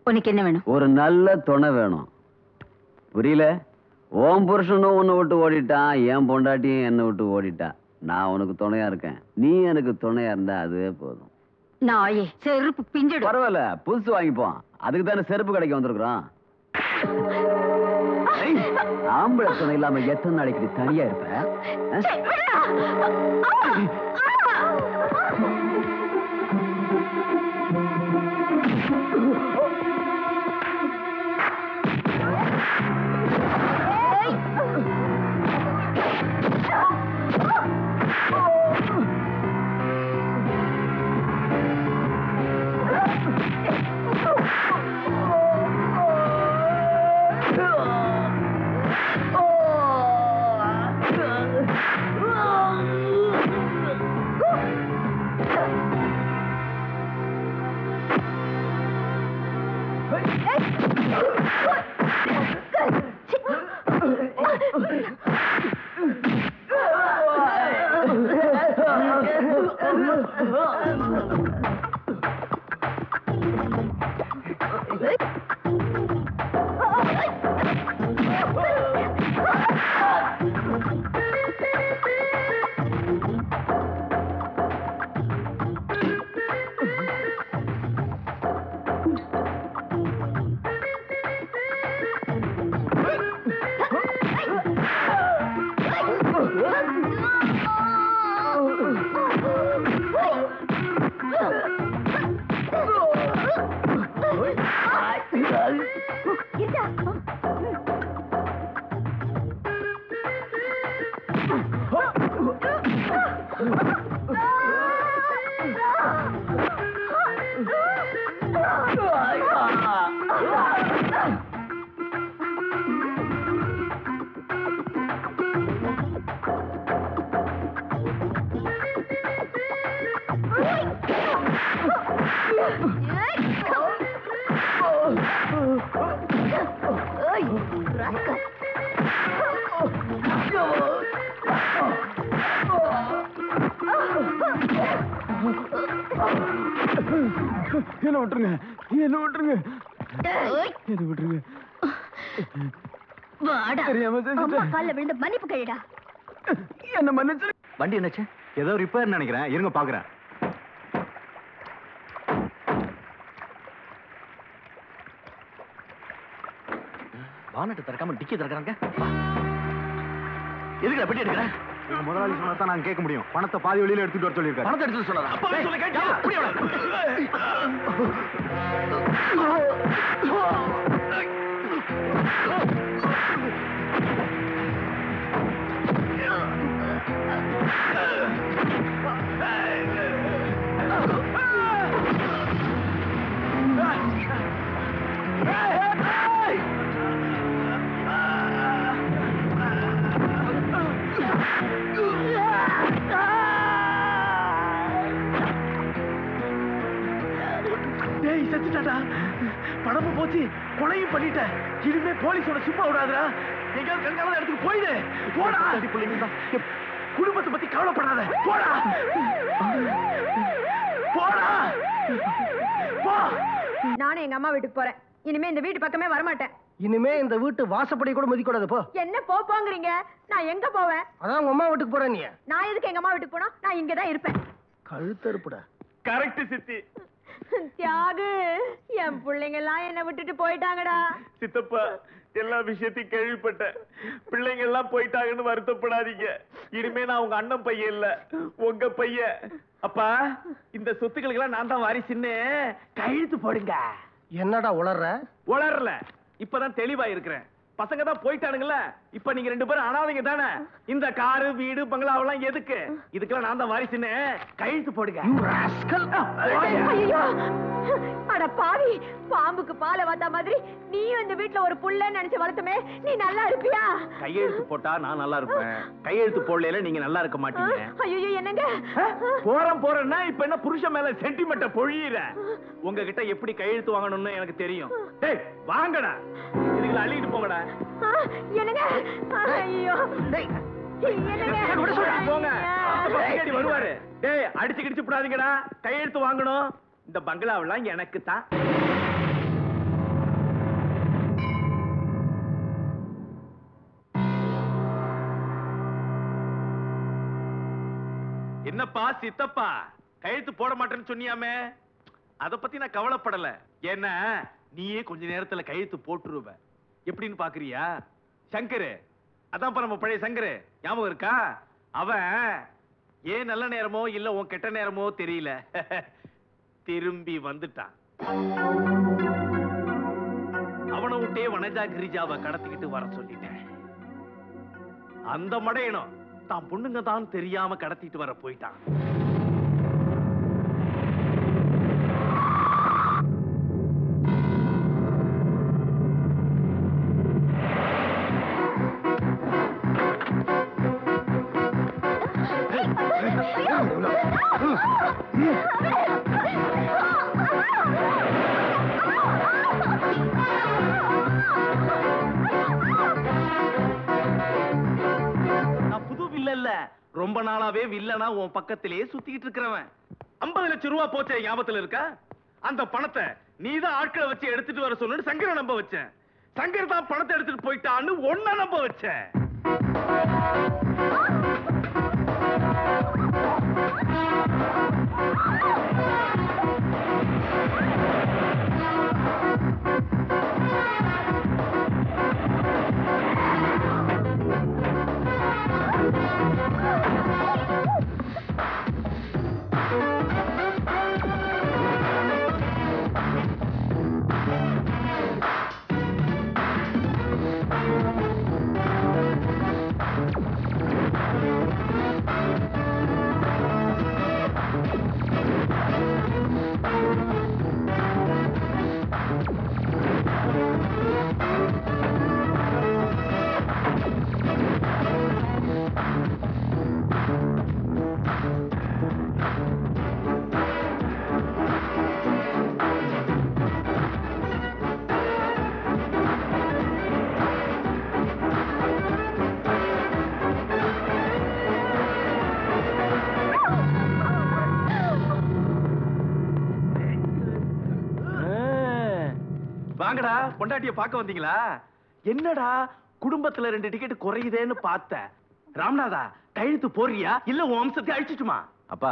உனக்கு என்ன வேணும்? ஒரு நல்ல துணை வேணும். புரியல? ஓம் புருஷனும் உன்னை விட்டு ஓடிட்டான், என் பொண்டாட்டியும் என்னை விட்டு ஓடிட்டா. நான் உனக்கு துணையா இருக்கேன், நீ எனக்கு துணையா இருந்தா அதுவே போதும். நாயே, செருப்பு பிஞ்சிடும். பரவாயில்ல, புதுசு வாங்கிப்போம். அதுக்கு தானே செருப்பு கடைக்கு வந்திருக்கிறோம். ஆம்பளை துணை இல்லாம எத்தனை நாளைக்கு தனியா இருப்ப? என்ன விட்டுருங்க, என்ன விட்டுருங்க, என்ன விட்டுருங்க. விழுந்து மன்னிப்பு கைடா. என்ன மன்னிச்சு. வண்டி என்னாச்சு? ஏதோ ரிப்பேர் நினைக்கிறேன், இருங்க பாக்குறேன். வானட்டு திறக்காம டிக்கி திறக்கிறாங்க. எதுக்கு பெட்டி எடுக்கிறேன்? முதலாளி சொன்னா தான் நான் கேட்க முடியும். பணத்தை பாதி வழியில எடுத்துட்டு வர சொல்லியிருக்காரு. பணத்தை எடுத்து சொன்னாரா? அப்பவே சொல்ல கேட்டியா? பணமும் போச்சு, கொலையும் பண்ணிட்டேன். இனிமே போலீஸோட சும்மா விடாதா? எங்கேயாவது கண்காணாத இடத்துக்கு போயிடு. போடா. குடும்பத்தை பத்தி கவலைப்படாத. போடா போடா போ. நானும் எங்க அம்மா வீட்டுக்கு போறேன். இனிமே இந்த வீட்டு பக்கமே வரமாட்டேன். இனிமே இந்த வீட்டு வாசப்படி கூட மதிக்கூடாது. போ. என்ன போங்கறீங்க? நான் எங்க போவேன்? அதான் உங்க அம்மா வீட்டுக்கு போறேன். நீ நான் எதுக்கு எங்க அம்மா வீட்டுக்கு போனா? நான் இங்கதான் இருப்பேன். கழுத்தறுப்புடா. கரெக்ட் சித்தி. தியாகு, என் பிள்ளைங்க எல்லாம் என்ன விட்டுட்டு போயிட்டாங்கடா. சித்தப்பா, எல்லா விஷயத்தையும் கேள்விப்பட்டேன். பிள்ளைங்க எல்லாம் போயிட்டாங்கன்னு வருத்தப்படாதீங்க. இனிமே நான் உங்க அண்ணன் பையன் இல்ல, உங்க பையன். அப்பா, இந்த சொத்துக்களுக்கு எல்லாம் நான் தான் வாரிசுன்னு கையெழுத்து போடுங்க. என்னடா உளர்ற? உளரல, இப்பதான் தெளிவா இருக்கிறேன். பசங்க தான் போயிட்டானுங்கள, இப்ப நீங்க ரெண்டு பேரும் அனாதைங்க தானே. இந்த காரு வீடு பங்களாவெல்லாம் எதுக்கு? இதுக்கெல்லாம் நான் தான் வாரிசுன்னு கையெழுத்து போடுங்க. அட பாவி, பாம்புக்கு பாலை வாத்தா மாதிரி நீயும் இந்த வீட்டுல ஒரு புள்ள நினைச்சு வளர்த்துமே. நீ நல்லா இருப்பியா? கையெழுத்து போட்டா நான் நல்லா இருப்பேன், கையெழுத்து போடல நீங்க நல்லா இருக்க மாட்டீங்க. ஐயோ, என்னங்க போறேன்னா இப்ப என்ன புருஷன் மேல சென்டிமெண்ட்ட பொழியிற? உங்ககிட்ட எப்படி கையெழுத்து வாங்கணும்னு எனக்கு தெரியும். டேய் வாங்கடா, இதுகளை அள்ளிட்டு போங்கடா. என்னங்க? ஐயோ போங்க, வருவாரு. டேய் அடிச்சு கிடிச்சு போடாதீங்கடா, கையெழுத்து வாங்கணும். இந்த பங்களாவெல்லாம் எனக்கு தான். என்னப்பா சித்தப்பா கையெழுத்து போட மாட்டேன்னு சொன்னியாமே? அத பத்தி நான் கவலைப்படல. ஏன்னா நீயே கொஞ்ச நேரத்துல கையெழுத்து போட்டுருவ. எப்படின்னு பாக்குறியா? சங்கரு, அதான்ப்பா நம்ம பழைய சங்கரு, ஞாபகம் இருக்கா? அவன் ஏன் நல்ல நேரமோ இல்ல உன் கெட்ட நேரமோ தெரியல, திரும்பி வந்துட்டான். அவனை விட்டே வனஜா கிரிஜாவை கடத்திக்கிட்டு வர சொல்லிட்டேன். அந்த மடையனும் தான் பொண்ணுங்க தான் தெரியாம கடத்திட்டு வர போயிட்டான். ரொம்ப நாளாவே வில்லனா உன் பக்கத்திலேயே சுத்திக்கிட்டு இருக்கிறவன். 50 லட்சம் ரூபாய் போச்சே, ஞாபகத்துல இருக்கா? அந்த பணத்தை நீதான் ஆட்களை வச்சு எடுத்துட்டு வர சொல்லு சங்கரை நம்ப வச்சேன். சங்கர் தான் பணத்தை எடுத்துட்டு போயிட்டான்னு ஒன்ன நம்ப வச்சேன். வாங்கடா, பொண்டாட்டிய பார்க்க வந்தீங்களா? என்னடா குடும்பத்துல 2 டிக்கெட் குறையுதேன்னு பார்த்தேன். ராமநாதா, கையெழுத்து போறியா இல்ல உன் வம்சத்தை அழிச்சிட்டுமா? அப்பா,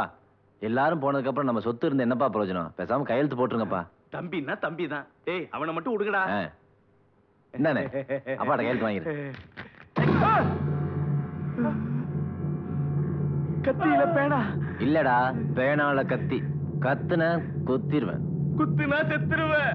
எல்லாரும் போனதுக்கு அப்புறம் நம்ம சொத்து இருந்து என்னப்பா பிரயோஜனம்? பேசாம கையெழுத்து போட்டுருங்கப்பா. தம்பின்னா தம்பி தான். டேய், அவனை மட்டும் விடுங்கடா. என்னண்ணே, அப்பாட்ட கையெழுத்து வாங்கிரு. கத்தியில பேனா இல்லடா, பேனால கத்தி. கத்துன குத்திருவேன். குத்துனா செத்துருவேன்.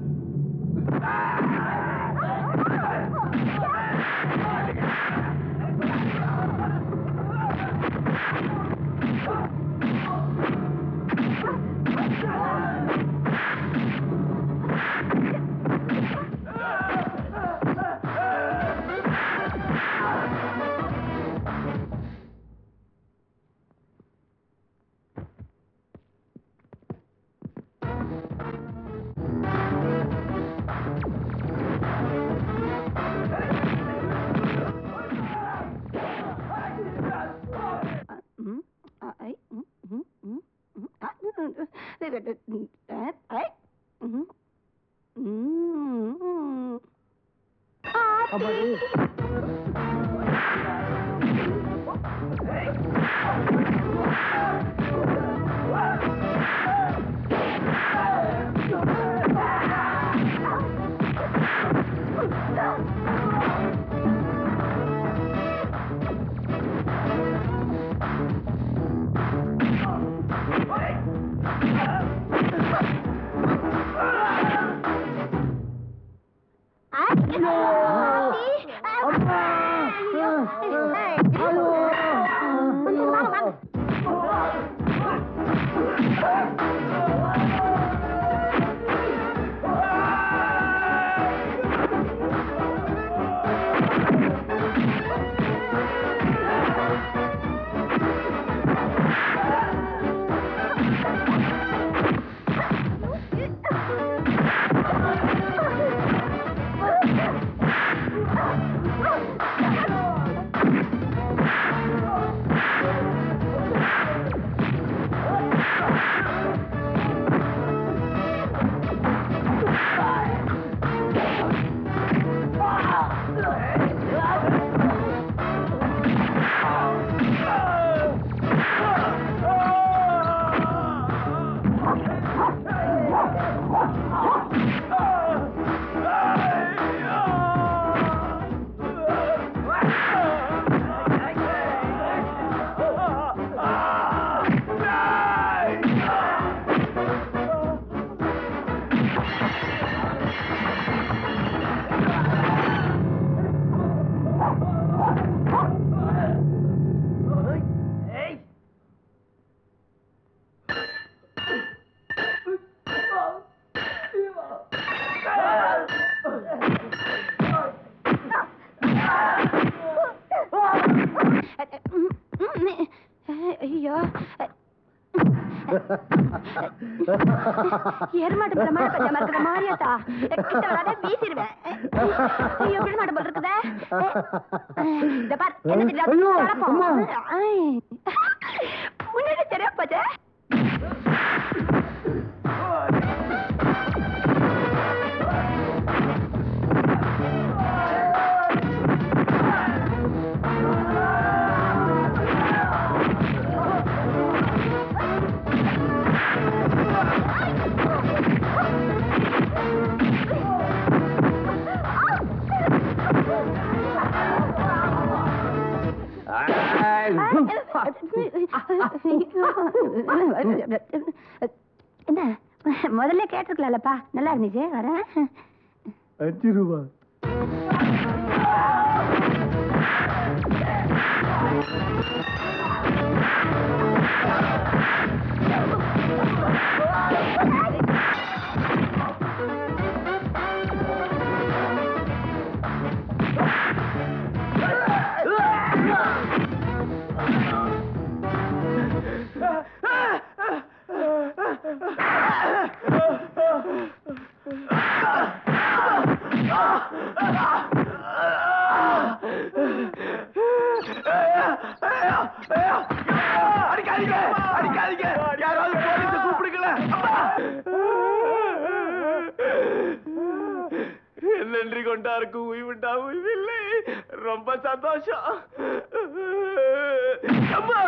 எருமாட்டு பிரமாண பஞ்சாம இருக்கிற மாரியாத்தா கிட்ட வராத வீசிடுவேன். ஐயோ விடமாட்ட போல் இருக்குதே. இந்த பார் என்ன தெரியாது முன்னாடி சரியா போச்சே. என்ன முதல்ல கேட்டிருக்கலாம்லப்பா, நல்லா இருந்துச்சு. வரேன். 5 ரூபா. நன்றி கொண்டாருக்கு உய்வுண்டா உய்வில்லை. ரொம்ப சந்தோஷம். அம்மா